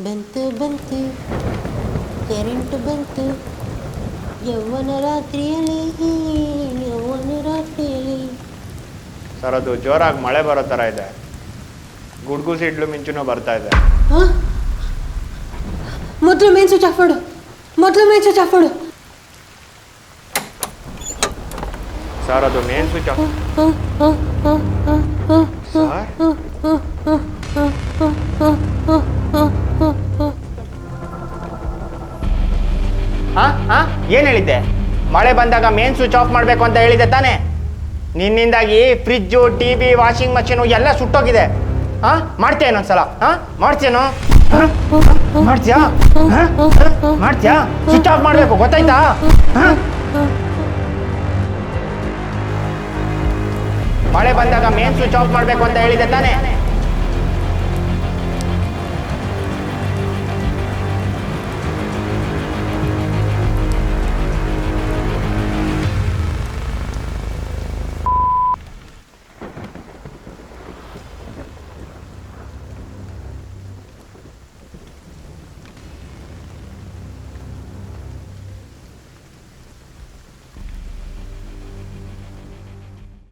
ಬಂತು ಬಂತು ಕರೆಂಟು ಬಂತು ಯೌವನ ರಾತ್ರಿಯಲ್ಲಿ ಯೌವನ ರಾತ್ರಿಯಲ್ಲಿ. ಸರ್ ಅದು ಜೋರಾಗಿ ಮಳೆ ಬರೋ ಥರ ಇದೆ, ಗುಡ್ಗು ಸಿಡ್ಲು ಮಿಂಚುನೂ ಬರ್ತಾ ಇದೆ. ಮೊದಲು ಮೇನ್ ಸ್ವಿಚ್ ಆಫ್ ಮಾಡು, ಮೊದಲು ಮೇನ್ ಸ್ವಿಚ್ ಆಫ್ ಮಾಡು. ಸರ್ ಅದು ಮೇನ್ ಸ್ವಿಚ್ ಆಫ್. ಸರ್ ಏನು ಹೇಳಿದ್ದೆ? ಮಳೆ ಬಂದಾಗ ಮೇನ್ ಸ್ವಿಚ್ ಆಫ್ ಮಾಡಬೇಕು ಅಂತ ಹೇಳಿದ್ದೆ ತಾನೇ? ನಿನ್ನಿಂದಾಗಿ fridge, T V, washing machine ಎಲ್ಲ ಸುಟ್ಟೋಗಿದೆ. ಮಾಡ್ತೀಯ ಇನ್ನೊಂದ್ಸಲ? ಮಾಡ್ತೀಯೇನು? ಮಾಡ್ತೀಯಾ? ಮಾಡ್ತೀಯಾ? ಸ್ವಿಚ್ ಆಫ್ ಮಾಡಬೇಕು, ಗೊತ್ತಾಯ್ತಾ? ಮಳೆ ಬಂದಾಗ ಮೇನ್ ಸ್ವಿಚ್ ಆಫ್ ಮಾಡಬೇಕು ಅಂತ ಹೇಳಿದ್ದೆ ತಾನೇ?